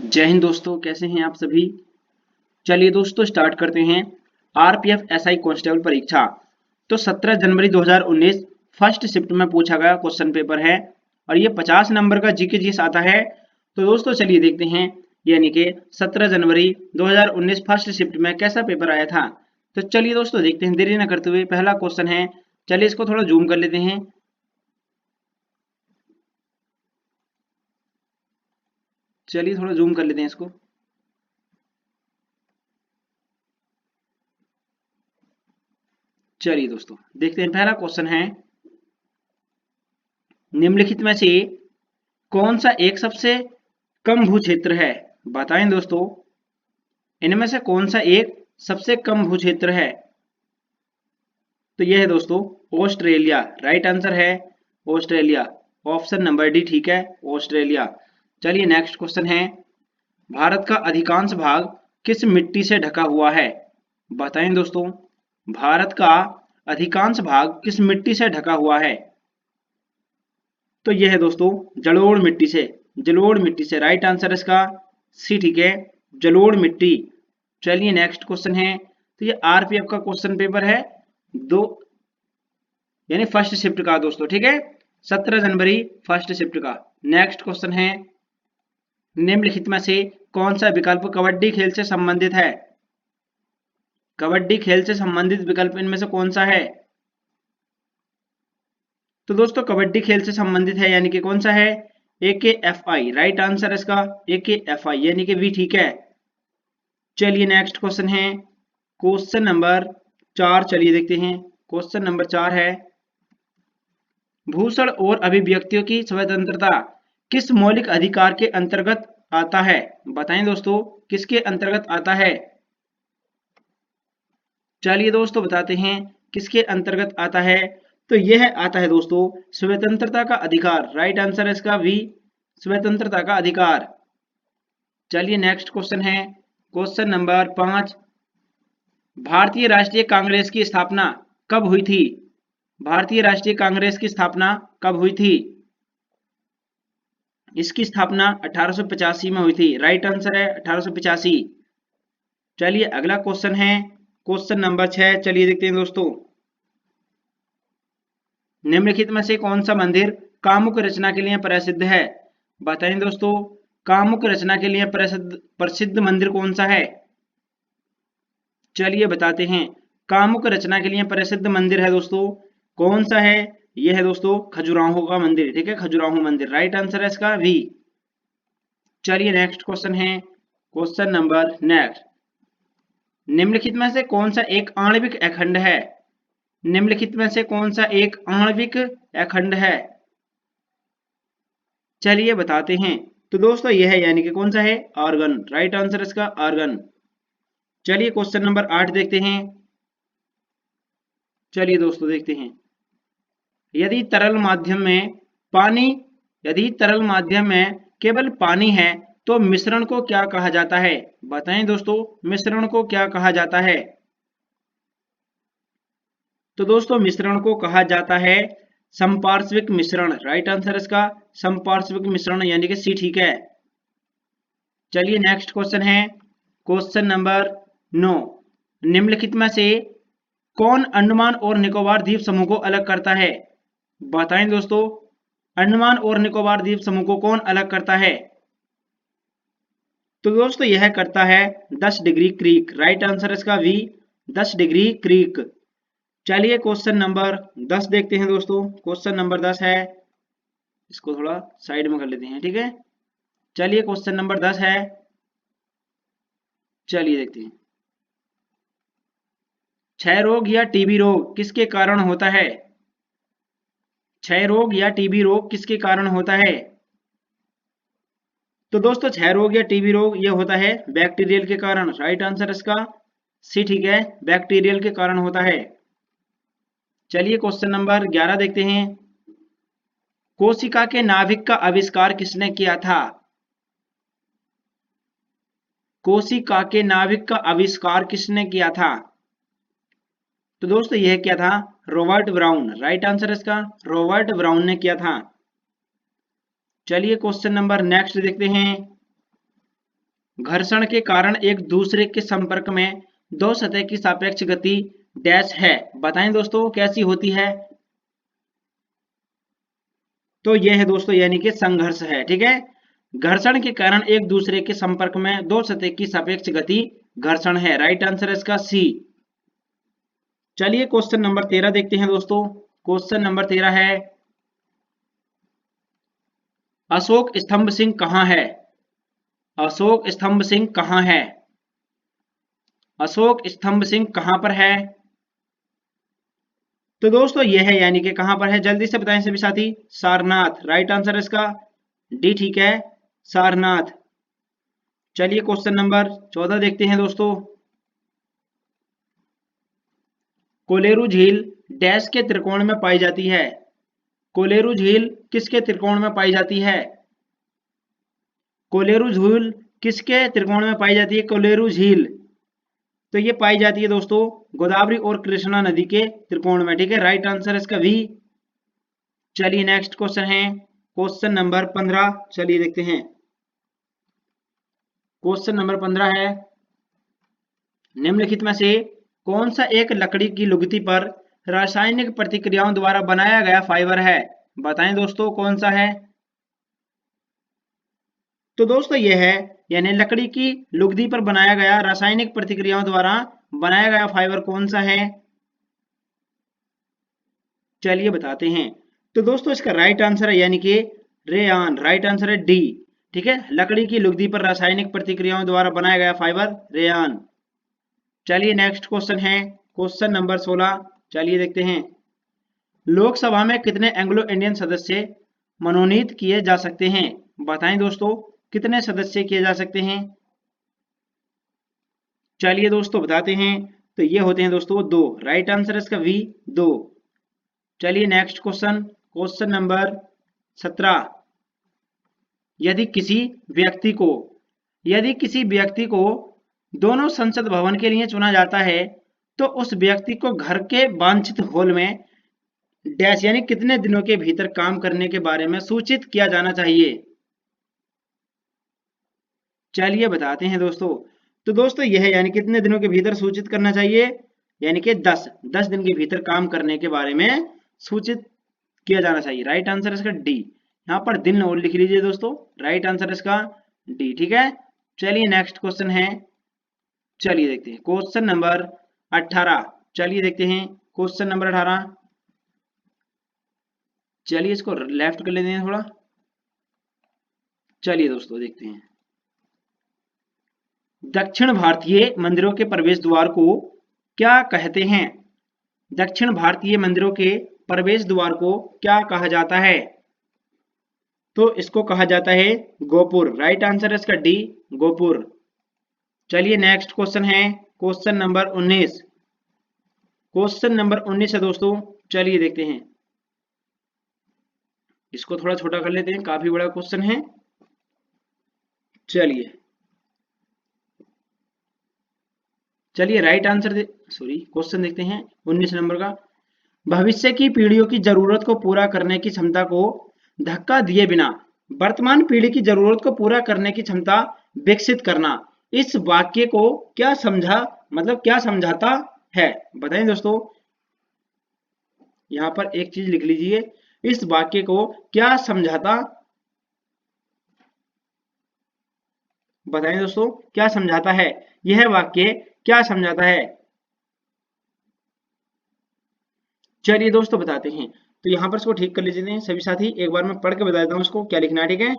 जय हिंद दोस्तों, कैसे हैं आप सभी। चलिए दोस्तों स्टार्ट करते हैं। आरपीएफ एसआई कांस्टेबल परीक्षा तो 17 जनवरी 2019 फर्स्ट शिफ्ट में पूछा गया क्वेश्चन पेपर है और ये 50 नंबर का जीके जीएस आता है। तो दोस्तों चलिए देखते हैं, यानी कि 17 जनवरी 2019 फर्स्ट शिफ्ट में कैसा पेपर आया था। तो चलिए दोस्तों देखते हैं, देरी न करते हुए पहला क्वेश्चन है। चलिए इसको थोड़ा जूम कर लेते हैं। चलिए थोड़ा जूम कर लेते हैं इसको। चलिए दोस्तों देखते हैं, पहला क्वेश्चन है, निम्नलिखित में से कौन सा एक सबसे कम भू क्षेत्र है। बताएं दोस्तों, इनमें से कौन सा एक सबसे कम भू क्षेत्र है। तो यह है दोस्तों ऑस्ट्रेलिया। राइट आंसर है ऑस्ट्रेलिया। ऑप्शन नंबर डी ठीक है, ऑस्ट्रेलिया। चलिए नेक्स्ट क्वेश्चन है, भारत का अधिकांश भाग किस मिट्टी से ढका हुआ है। बताएं दोस्तों, भारत का अधिकांश भाग किस मिट्टी से ढका हुआ है। तो यह है दोस्तों जलोढ़ मिट्टी से। जलोढ़ मिट्टी से राइट आंसर इसका सी ठीक है, जलोढ़ मिट्टी। चलिए नेक्स्ट क्वेश्चन है, तो ये आरपीएफ का क्वेश्चन पेपर है दो, यानी फर्स्ट शिफ्ट का दोस्तों, ठीक है, 17 जनवरी फर्स्ट शिफ्ट का। नेक्स्ट क्वेश्चन है, निम्नलिखित में से कौन सा विकल्प कबड्डी खेल से संबंधित है। कबड्डी खेल से संबंधित विकल्प इनमें से कौन सा है। तो दोस्तों कबड्डी खेल से संबंधित है, यानी कि कौन सा है, ए के एफ आई। राइट आंसर इसका ए के एफ आई, यानी कि वी ठीक है। चलिए नेक्स्ट क्वेश्चन है, क्वेश्चन नंबर 4। चलिए देखते हैं, क्वेश्चन नंबर 4 है, भूषण और अभिव्यक्तियों की स्वतंत्रता किस मौलिक अधिकार के अंतर्गत आता है। बताएं दोस्तों, किसके अंतर्गत आता है। चलिए दोस्तों बताते हैं किसके अंतर्गत आता है। तो यह आता है दोस्तों स्वतंत्रता का अधिकार। राइट आंसर है इसका वी, स्वतंत्रता का अधिकार। चलिए नेक्स्ट क्वेश्चन है, क्वेश्चन नंबर 5, भारतीय राष्ट्रीय कांग्रेस की स्थापना कब हुई थी। भारतीय राष्ट्रीय कांग्रेस की स्थापना कब हुई थी। इसकी स्थापना 1885 में हुई थी। राइट आंसर है 1885। चलिए अगला क्वेश्चन है, क्वेश्चन नंबर 6। चलिए देखते हैं दोस्तों, निम्नलिखित में से कौन सा मंदिर कामुक रचना के लिए प्रसिद्ध है। बताएं दोस्तों, कामुक रचना के लिए प्रसिद्ध प्रसिद्ध मंदिर कौन सा है। चलिए बताते हैं, कामुक रचना के लिए प्रसिद्ध मंदिर है दोस्तों, कौन सा है। यह है दोस्तों खजुराहो का मंदिर, ठीक है, खजुराहो मंदिर। राइट आंसर है इसका वी। चलिए नेक्स्ट क्वेश्चन है, क्वेश्चन नंबर नेक्स्ट, निम्नलिखित में से कौन सा एक आणविक अखंड है। निम्नलिखित में से कौन सा एक आणविक अखंड है। चलिए बताते हैं, तो दोस्तों यह है, यानी कि कौन सा है, आर्गन। राइट आंसर इसका आर्गन। चलिए क्वेश्चन नंबर 8 देखते हैं। चलिए दोस्तों देखते हैं, यदि तरल माध्यम में पानी यदि तरल माध्यम में केवल पानी है तो मिश्रण को क्या कहा जाता है। बताएं दोस्तों, मिश्रण को क्या कहा जाता है। तो दोस्तों मिश्रण को कहा जाता है संपार्श्विक मिश्रण। राइट आंसर इसका संपार्श्विक मिश्रण, यानी कि सी ठीक है। चलिए नेक्स्ट क्वेश्चन है, क्वेश्चन नंबर 9, निम्नलिखित में से कौन अंडमान और निकोबार द्वीप समूह को अलग करता है। बताएं दोस्तों, अंडमान और निकोबार द्वीप समूह को कौन अलग करता है। तो दोस्तों यह करता है 10 डिग्री क्रीक। राइट आंसर इसका वी, 10 डिग्री क्रीक। चलिए क्वेश्चन नंबर 10 देखते हैं दोस्तों। क्वेश्चन नंबर 10 है, इसको थोड़ा साइड में कर लेते हैं, ठीक है। चलिए क्वेश्चन नंबर 10 है, चलिए देखते हैं, क्षय रोग या टीबी रोग किसके कारण होता है। क्षय रोग या टीबी रोग किसके कारण होता है। तो दोस्तों क्षय रोग या टीबी रोग ये होता है बैक्टीरियल के कारण। राइट आंसर इसका सी ठीक है, बैक्टीरियल के कारण होता है। चलिए क्वेश्चन नंबर 11 देखते हैं, कोशिका के नाभिक का आविष्कार किसने किया था। कोशिका के नाभिक का आविष्कार किसने किया था। तो दोस्तों यह क्या था, रॉबर्ट ब्राउन। राइट आंसर इसका रॉबर्ट ब्राउन ने किया था। चलिए क्वेश्चन नंबर नेक्स्ट देखते हैं, घर्षण के कारण एक दूसरे के संपर्क में दो सतह की सापेक्ष गति डैश है। बताएं दोस्तों कैसी होती है? तो यह है दोस्तों यानी कि संघर्ष है। ठीक है, घर्षण के कारण एक दूसरे के संपर्क में दो सतह की सापेक्ष गति घर्षण है। राइट आंसर है इसका सी। चलिए क्वेश्चन नंबर 13 देखते हैं दोस्तों। क्वेश्चन नंबर 13 है, अशोक स्तंभ सिंह कहां है? अशोक स्तंभ सिंह कहां है? अशोक स्तंभ सिंह कहां पर है? तो दोस्तों यह है यानी कि कहां पर है, जल्दी से बताएं सभी साथी। सारनाथ। राइट आंसर है इसका डी। ठीक है, सारनाथ। चलिए क्वेश्चन नंबर 14 देखते हैं दोस्तों। कोलेरू झील डैश के त्रिकोण में पाई जाती है? कोलेरू झील किसके त्रिकोण में पाई जाती है? कोलेरू झील किसके त्रिकोण में पाई जाती है? कोलेरू झील तो ये पाई जाती है दोस्तों गोदावरी और कृष्णा नदी के त्रिकोण में। ठीक है, राइट आंसर इसका भी। चलिए नेक्स्ट क्वेश्चन है क्वेश्चन नंबर 15। चलिए देखते हैं। क्वेश्चन नंबर 15 है, निम्नलिखित में से कौन सा एक लकड़ी की लुगदी पर रासायनिक प्रतिक्रियाओं द्वारा बनाया गया फाइबर है? बताएं दोस्तों कौन सा है? तो दोस्तों यह है यानी लकड़ी की लुगदी पर बनाया गया रासायनिक प्रतिक्रियाओं द्वारा बनाया गया फाइबर कौन सा है? चलिए बताते हैं। तो दोस्तों इसका राइट आंसर है यानी कि रेयान। राइट आंसर है डी। ठीक है, लकड़ी की लुगदी पर रासायनिक प्रतिक्रियाओं द्वारा बनाया गया फाइबर रेयान। चलिए नेक्स्ट क्वेश्चन है क्वेश्चन नंबर 16। चलिए देखते हैं। लोकसभा में कितने एंग्लो इंडियन सदस्य मनोनीत किए जा सकते हैं? बताएं दोस्तों कितने सदस्य किए जा सकते हैं? चलिए दोस्तों बताते हैं। तो ये होते हैं दोस्तों दो। राइट आंसर इसका वी, दो। चलिए नेक्स्ट क्वेश्चन क्वेश्चन नंबर 17। यदि किसी व्यक्ति को दोनों संसद भवन के लिए चुना जाता है तो उस व्यक्ति को घर के वांछित हॉल में डैश यानी कितने दिनों के भीतर काम करने के बारे में सूचित किया जाना चाहिए? चलिए बताते हैं दोस्तों। तो दोस्तों यह यानी कितने दिनों के भीतर सूचित करना चाहिए? यानी कि 10 दिन के भीतर काम करने के बारे में सूचित किया जाना चाहिए। राइट आंसर इसका डी। यहाँ पर दिन और लिख लीजिए दोस्तों। राइट आंसर इसका डी। ठीक है, चलिए नेक्स्ट क्वेश्चन है। चलिए देखते हैं क्वेश्चन नंबर 18। चलिए देखते हैं क्वेश्चन नंबर 18। चलिए इसको लेफ्ट कर लेते हैं थोड़ा। चलिए दोस्तों देखते हैं। दक्षिण भारतीय मंदिरों के प्रवेश द्वार को क्या कहते हैं? दक्षिण भारतीय मंदिरों के प्रवेश द्वार को क्या कहा जाता है? तो इसको कहा जाता है गोपुर। राइट आंसर है इसका डी, गोपुर। चलिए नेक्स्ट क्वेश्चन है क्वेश्चन नंबर 19। क्वेश्चन नंबर 19 है दोस्तों। चलिए देखते हैं। इसको थोड़ा छोटा कर लेते हैं, काफी बड़ा क्वेश्चन है। चलिए राइट आंसर क्वेश्चन देखते हैं 19 नंबर का। भविष्य की पीढ़ियों की जरूरत को पूरा करने की क्षमता को धक्का दिए बिना वर्तमान पीढ़ी की जरूरत को पूरा करने की क्षमता विकसित करना, इस वाक्य को क्या समझाता है? बताएं दोस्तों। यहां पर एक चीज लिख लीजिए, इस वाक्य को क्या समझाता, बताएं दोस्तों क्या समझाता है? यह वाक्य क्या समझाता है? चलिए दोस्तों बताते हैं। तो यहां पर इसको ठीक कर लीजिए सभी साथी। एक बार मैं पढ़ के बता देता हूं इसको क्या लिखना है। ठीक है,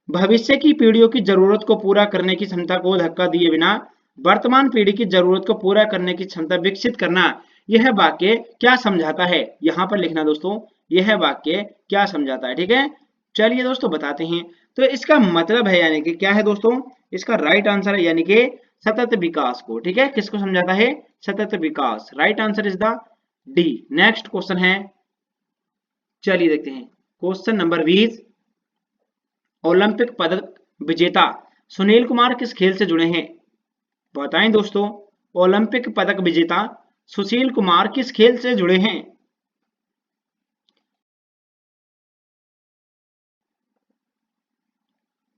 भविष्य की पीढ़ियों की जरूरत को पूरा करने की क्षमता को धक्का दिए बिना वर्तमान पीढ़ी की जरूरत को पूरा करने की क्षमता विकसित करना, यह वाक्य क्या समझाता है? यहां पर लिखना दोस्तों, यह वाक्य क्या समझाता है। ठीक है, चलिए दोस्तों बताते हैं। तो इसका मतलब है यानी कि क्या है दोस्तों? इसका राइट आंसर है यानी कि सतत विकास को। ठीक है, किसको समझाता है? सतत विकास। Right answer is the D. Next question है। चलिए देखते हैं क्वेश्चन नंबर 20। ओलंपिक पदक विजेता सुनील कुमार किस खेल से जुड़े हैं? बताएं दोस्तों। ओलंपिक पदक विजेता सुशील कुमार किस खेल से जुड़े हैं?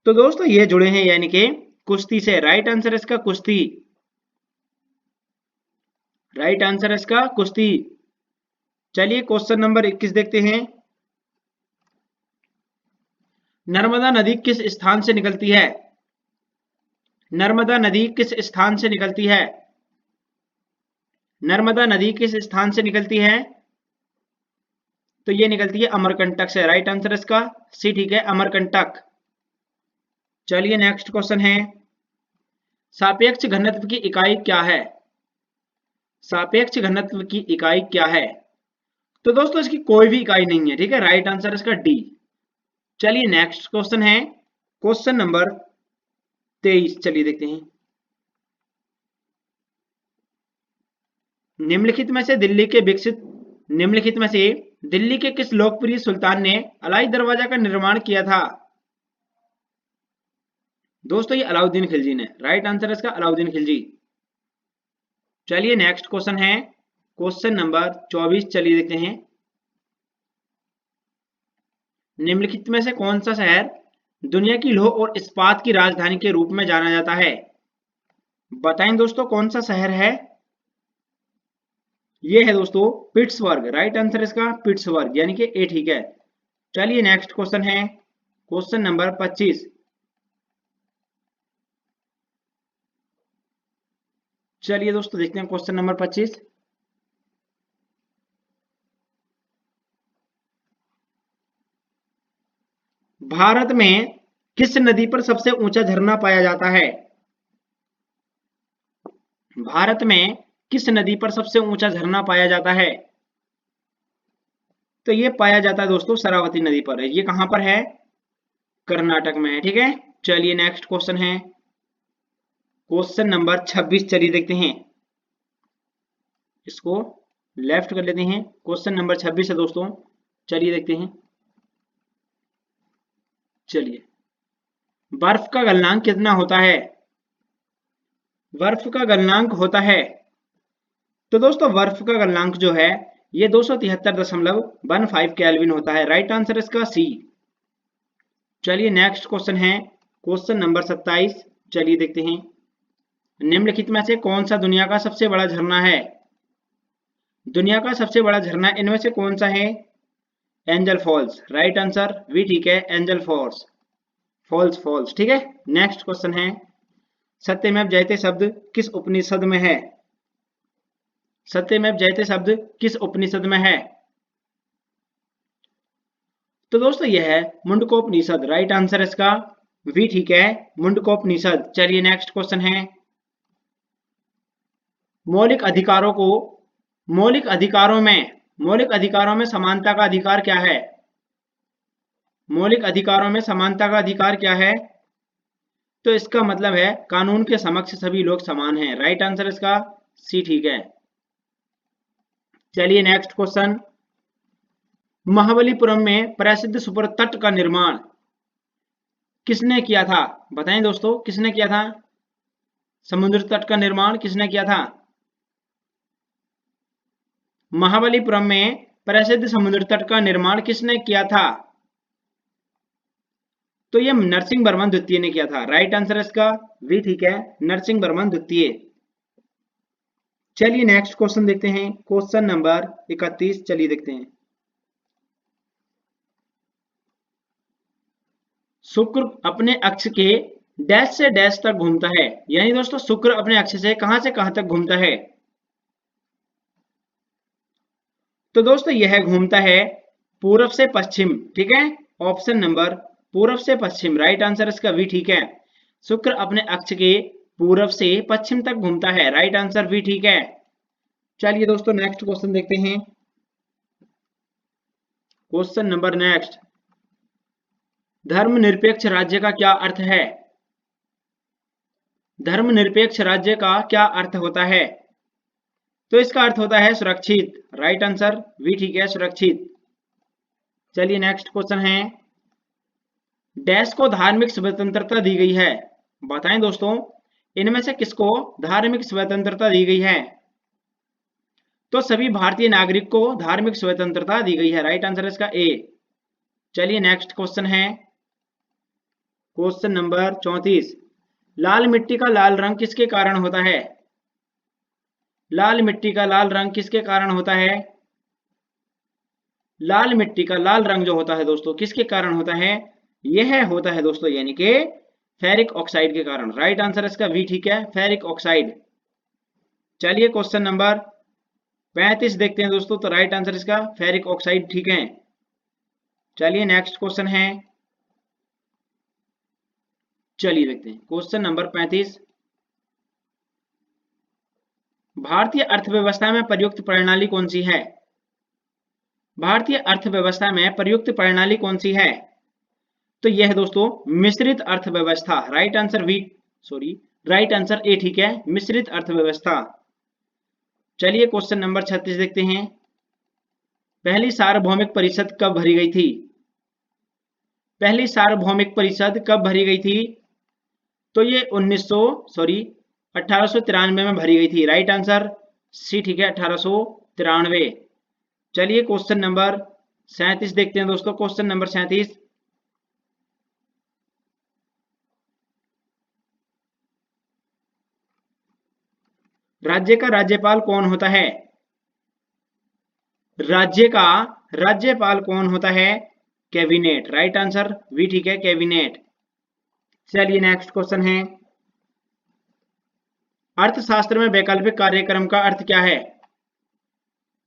तो दोस्तों ये जुड़े हैं यानी कि कुश्ती से। राइट आंसर इसका कुश्ती। राइट आंसर इसका कुश्ती। चलिए क्वेश्चन नंबर 21 देखते हैं। नर्मदा नदी किस स्थान से निकलती है? नर्मदा नदी किस स्थान से निकलती है? नर्मदा नदी किस स्थान से निकलती है? तो ये निकलती है अमरकंटक से। राइट आंसर इसका सी, ठीक है, अमरकंटक। चलिए नेक्स्ट क्वेश्चन है, सापेक्ष घनत्व की इकाई क्या है? सापेक्ष घनत्व की इकाई क्या है? तो दोस्तों इसकी कोई भी इकाई नहीं है, ठीक है। राइट आंसर इसका डी। चलिए नेक्स्ट क्वेश्चन है, क्वेश्चन नंबर 23। चलिए देखते हैं। निम्नलिखित में से दिल्ली के किस लोकप्रिय सुल्तान ने अलाई दरवाजा का निर्माण किया था? दोस्तों ये अलाउद्दीन खिलजी ने। राइट आंसर इसका अलाउद्दीन खिलजी। चलिए नेक्स्ट क्वेश्चन है, क्वेश्चन नंबर 24। चलिए देखते हैं। निम्नलिखित में से कौन सा शहर दुनिया की लौह और इस्पात की राजधानी के रूप में जाना जाता है? बताएं दोस्तों कौन सा शहर है? ये है दोस्तों पिट्सबर्ग। राइट आंसर इसका पिट्सबर्ग, यानी कि ए, ठीक है। चलिए नेक्स्ट क्वेश्चन है, क्वेश्चन नंबर 25। चलिए दोस्तों देखते हैं क्वेश्चन नंबर 25। भारत में किस नदी पर सबसे ऊंचा झरना पाया जाता है? भारत में किस नदी पर सबसे ऊंचा झरना पाया जाता है? तो ये पाया जाता है दोस्तों शरावती नदी पर। ये कहां पर है? कर्नाटक में है, ठीक है। चलिए नेक्स्ट क्वेश्चन है, क्वेश्चन नंबर 26। चलिए देखते हैं, इसको लेफ्ट कर लेते हैं। क्वेश्चन नंबर 26 है दोस्तों। चलिए देखते हैं। चलिए, बर्फ का गलनांक कितना होता है? बर्फ का गलनांक होता है, तो दोस्तों बर्फ का गलनांक जो है ये 273.15 केल्विन होता है। राइट आंसर इसका सी। चलिए नेक्स्ट क्वेश्चन है, क्वेश्चन नंबर 27। चलिए देखते हैं। निम्नलिखित में से कौन सा दुनिया का सबसे बड़ा झरना है? दुनिया का सबसे बड़ा झरना इनमें से कौन सा है? Angel false. राइट आंसर भी, ठीक है, एंजल फॉल्स। फॉल्स, ठीक है। नेक्स्ट क्वेश्चन है, सत्यमेव जयते शब्द किस उपनिषद में है? सत्यमेव जयते शब्द किस उपनिषद में है? तो दोस्तों यह है मुंडकोपनिषद। राइट आंसर इसका भी, ठीक है, मुंडकोपनिषद। चलिए नेक्स्ट क्वेश्चन है, मौलिक अधिकारों में समानता का अधिकार क्या है? मौलिक अधिकारों में समानता का अधिकार क्या है? तो इसका मतलब है कानून के समक्ष सभी लोग समान हैं। राइट आंसर इसका सी, ठीक है। चलिए नेक्स्ट क्वेश्चन, महाबलीपुरम में प्रसिद्ध सुपर तट का निर्माण किसने किया था? बताएं दोस्तों किसने किया था? समुद्र तट का निर्माण किसने किया था? महाबलीपुरम में प्रसिद्ध समुद्र तट का निर्माण किसने किया था? तो ये नरसिंहवर्मन द्वितीय ने किया था। राइट आंसर इसका भी, ठीक है, नरसिंहवर्मन द्वितीय। चलिए नेक्स्ट क्वेश्चन देखते हैं, क्वेश्चन नंबर 31। चलिए देखते हैं। शुक्र अपने अक्ष के डैश से डैश तक घूमता है, यानी दोस्तों शुक्र अपने अक्ष से कहां तक घूमता है? तो दोस्तों यह घूमता है पूरब से पश्चिम, ठीक है। ऑप्शन नंबर पूरब से पश्चिम। राइट आंसर इसका भी, ठीक है, शुक्र अपने अक्ष के पूरब से पश्चिम तक घूमता है। राइट आंसर भी, ठीक है। चलिए दोस्तों नेक्स्ट क्वेश्चन देखते हैं। क्वेश्चन नंबर नेक्स्ट, धर्मनिरपेक्ष राज्य का क्या अर्थ है? धर्मनिरपेक्ष राज्य का क्या अर्थ होता है? तो इसका अर्थ होता है सुरक्षित। राइट आंसर भी, ठीक है, सुरक्षित। चलिए नेक्स्ट क्वेश्चन है, डैश को धार्मिक स्वतंत्रता दी गई है? बताएं दोस्तों इनमें से किसको धार्मिक स्वतंत्रता दी गई है? तो सभी भारतीय नागरिक को धार्मिक स्वतंत्रता दी गई है। राइट आंसर इसका ए। चलिए नेक्स्ट क्वेश्चन है, क्वेश्चन नंबर 34। लाल मिट्टी का लाल रंग किसके कारण होता है? लाल मिट्टी का लाल रंग किसके कारण होता है? लाल मिट्टी का लाल रंग जो होता है दोस्तों किसके कारण होता है? यह होता है दोस्तों यानी कि फेरिक ऑक्साइड के कारण। राइट आंसर इसका वी ठीक है, फेरिक ऑक्साइड। चलिए क्वेश्चन नंबर 35 देखते हैं दोस्तों। तो राइट आंसर इसका फेरिक ऑक्साइड ठीक है। चलिए नेक्स्ट क्वेश्चन है, चलिए देखते हैं क्वेश्चन नंबर 35। भारतीय अर्थव्यवस्था में प्रयुक्त प्रणाली कौन सी है? भारतीय अर्थव्यवस्था में प्रयुक्त प्रणाली कौन सी है? तो यह है दोस्तों मिश्रित अर्थव्यवस्था। Right answer right answer A ठीक है, मिश्रित अर्थव्यवस्था। चलिए क्वेश्चन नंबर 36 देखते हैं। पहली सार्वभौमिक परिषद कब भरी गई थी? पहली सार्वभौमिक परिषद कब भरी गई थी? तो ये 1893 में भरी गई थी। राइट आंसर सी ठीक है, 1893। चलिए क्वेश्चन नंबर 37 देखते हैं दोस्तों। क्वेश्चन नंबर 37, राज्य का राज्यपाल कौन होता है? राज्य का राज्यपाल कौन होता है? कैबिनेट। राइट आंसर वी ठीक है, कैबिनेट। चलिए नेक्स्ट क्वेश्चन है, अर्थशास्त्र में वैकल्पिक कार्यक्रम का अर्थ क्या है?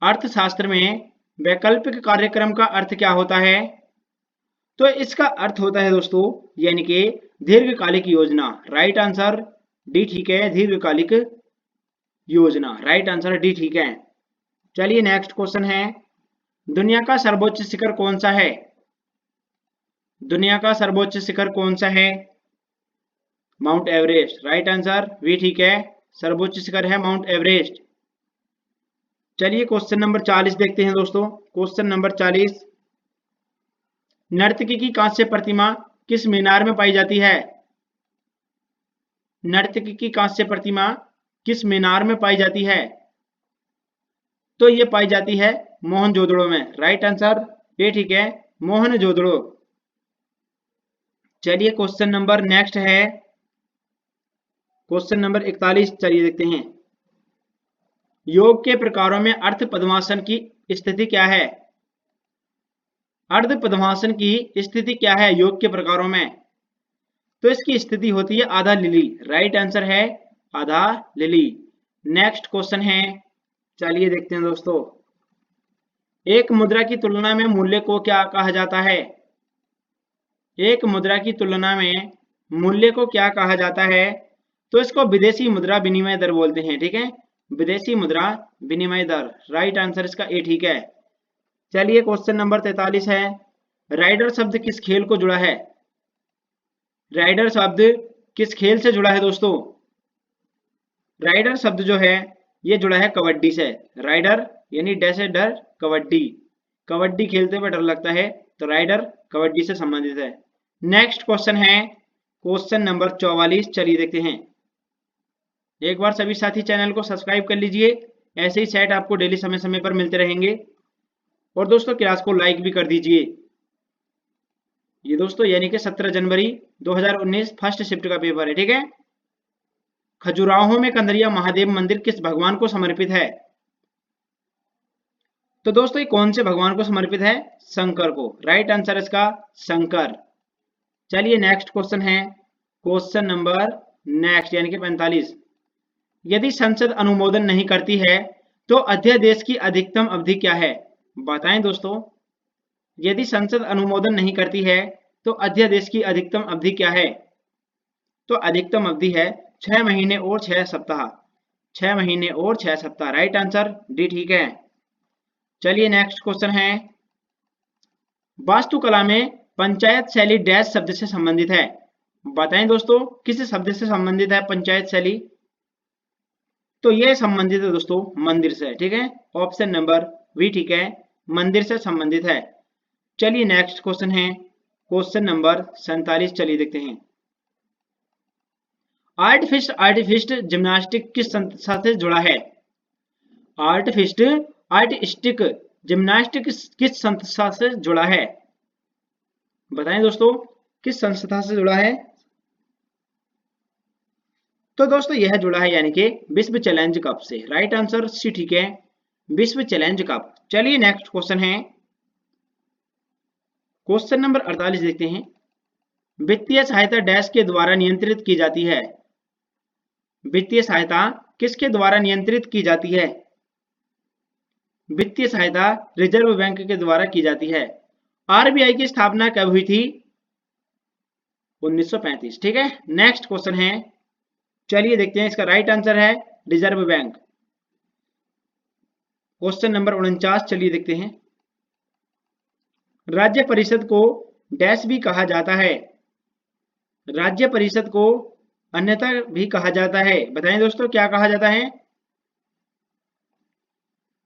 अर्थशास्त्र में वैकल्पिक कार्यक्रम का अर्थ क्या होता है? तो इसका अर्थ होता है दोस्तों यानी कि दीर्घकालिक योजना। राइट आंसर डी ठीक है, दीर्घकालिक योजना। राइट आंसर डी ठीक है। चलिए नेक्स्ट क्वेश्चन है, दुनिया का सर्वोच्च शिखर कौन सा है? दुनिया का सर्वोच्च शिखर कौन सा है? Mount Everest. राइट आंसर वी ठीक है, सर्वोच्च शिखर है माउंट एवरेस्ट। चलिए क्वेश्चन नंबर 40 देखते हैं दोस्तों। क्वेश्चन नंबर 40, नर्तकी की कांस्य प्रतिमा किस मीनार में पाई जाती है? नर्तकी की कांस्य प्रतिमा किस मीनार में पाई जाती है? तो ये पाई जाती है मोहनजोदड़ो में। राइट आंसर ये ठीक है, मोहनजोदड़ो। चलिए क्वेश्चन नंबर नेक्स्ट है, क्वेश्चन नंबर 41। चलिए देखते हैं, योग के प्रकारों में अर्ध पद्मासन की स्थिति क्या है? अर्ध पद्मासन की स्थिति क्या है योग के प्रकारों में? तो इसकी स्थिति होती है आधा लिली। राइट आंसर है आधा लिली। नेक्स्ट क्वेश्चन है, चलिए देखते हैं दोस्तों, एक मुद्रा की तुलना में मूल्य को क्या कहा जाता है? एक मुद्रा की तुलना में मूल्य को क्या कहा जाता है? तो इसको विदेशी मुद्रा विनिमय दर बोलते हैं। ठीक है, विदेशी मुद्रा विनिमय दर। राइट आंसर इसका ए ठीक है। चलिए क्वेश्चन नंबर 43 है, राइडर शब्द किस खेल को जुड़ा है? राइडर शब्द किस खेल से जुड़ा है दोस्तों? राइडर शब्द जो है ये जुड़ा है कबड्डी से। राइडर यानी डैसे डर, कबड्डी, कबड्डी खेलते हुए डर लगता है, तो राइडर कबड्डी से संबंधित है। नेक्स्ट क्वेश्चन है क्वेश्चन नंबर 44। चलिए देखते हैं, एक बार सभी साथी चैनल को सब्सक्राइब कर लीजिए, ऐसे ही सेट आपको डेली समय समय पर मिलते रहेंगे। और दोस्तों क्लास को लाइक भी कर दीजिए। ये दोस्तों यानी कि 17 जनवरी 2019 फर्स्ट शिफ्ट का पेपर है। ठीक है, खजुराहो में कंदरिया महादेव मंदिर किस भगवान को समर्पित है? तो दोस्तों ये कौन से भगवान को समर्पित है? शंकर को। राइट आंसर इसका शंकर। चलिए नेक्स्ट क्वेश्चन है, क्वेश्चन नंबर नेक्स्ट यानी कि 45। यदि संसद अनुमोदन नहीं करती है तो अध्यादेश की अधिकतम अवधि क्या है? बताएं दोस्तों, यदि संसद अनुमोदन नहीं करती है तो अध्यादेश की अधिकतम अवधि क्या है? तो अधिकतम अवधि है 6 महीने और 6 सप्ताह। 6 महीने और 6 सप्ताह। राइट आंसर डी ठीक है। चलिए नेक्स्ट क्वेश्चन है, वास्तुकला में पंचायत शैली डैश शब्द से संबंधित है? बताएं दोस्तों, किस शब्द से संबंधित है पंचायत शैली? तो यह संबंधित है दोस्तों मंदिर से। ठीक है, ऑप्शन नंबर वी ठीक है, मंदिर से संबंधित है। चलिए नेक्स्ट क्वेश्चन है क्वेश्चन नंबर 47। चलिए देखते हैं, आर्टिस्ट जिम्नास्टिक किस संस्था से जुड़ा है? आर्टिस्टिक जिम्नास्टिक किस संस्था से जुड़ा है? बताएं दोस्तों, किस संस्था से जुड़ा है? तो दोस्तों यह जुड़ा है यानी कि विश्व चैलेंज कप से। राइट आंसर सी ठीक है, विश्व चैलेंज कप। चलिए नेक्स्ट क्वेश्चन है, क्वेश्चन नंबर 48 देखते हैं। वित्तीय सहायता डैश के द्वारा नियंत्रित की जाती है? वित्तीय सहायता किसके द्वारा नियंत्रित की जाती है? वित्तीय सहायता रिजर्व बैंक के द्वारा की जाती है। आरबीआई की स्थापना कब हुई थी? 1935। ठीक है, नेक्स्ट क्वेश्चन है, चलिए देखते हैं, इसका राइट आंसर है रिजर्व बैंक। क्वेश्चन नंबर 49 चलिए देखते हैं। राज्य परिषद को डैश भी कहा जाता है? राज्य परिषद को अन्यथा भी कहा जाता है, बताएं दोस्तों क्या कहा जाता है?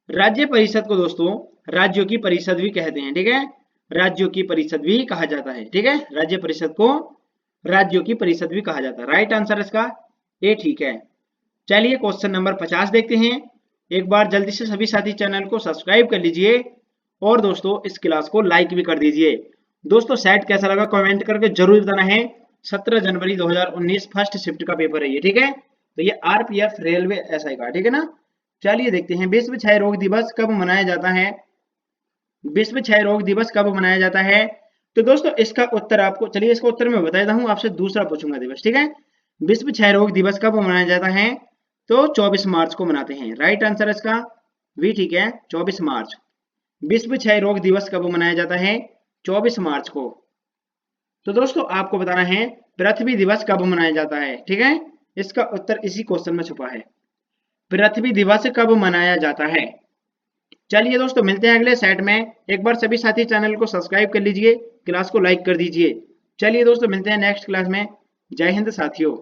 राज्य परिषद को दोस्तों राज्यों की परिषद भी कहते हैं। ठीक है, राज्यों की परिषद भी कहा जाता है। ठीक है, राज्य परिषद को राज्यों की परिषद भी कहा जाता है। राइट आंसर इसका ए ठीक है। चलिए क्वेश्चन नंबर 50 देखते हैं। एक बार जल्दी से सभी साथी चैनल को सब्सक्राइब कर लीजिए और दोस्तों इस क्लास को लाइक भी कर दीजिए। दोस्तों सेट कैसा लगा कमेंट करके जरूर बताना है। 17 जनवरी 2019 फर्स्ट शिफ्ट का पेपर है ये। ठीक है, तो ये आरपीएफ रेलवे एसआई का। ठीक है ना, चलिए देखते हैं, विश्व क्षय रोग दिवस कब मनाया जाता है? विश्व क्षय रोग दिवस कब मनाया जाता है? तो दोस्तों इसका उत्तर आपको, चलिए इसका उत्तर मैं बता देता हूं, आपसे दूसरा पूछूंगा दिवस। ठीक है, विश्व क्षय रोग दिवस कब मनाया जाता है? तो 24 मार्च को मनाते हैं। राइट आंसर इसका भी ठीक है, 24 मार्च। विश्व क्षय रोग दिवस कब मनाया जाता है? 24 मार्च को। तो दोस्तों आपको बताना है पृथ्वी दिवस कब मनाया जाता है। ठीक है, इसका उत्तर इसी क्वेश्चन में छुपा है, पृथ्वी दिवस कब मनाया जाता है। चलिए दोस्तों मिलते हैं अगले सेट में। एक बार सभी साथी चैनल को सब्सक्राइब कर लीजिए, क्लास को लाइक कर दीजिए। चलिए दोस्तों मिलते हैं नेक्स्ट क्लास में। जय हिंद साथियों।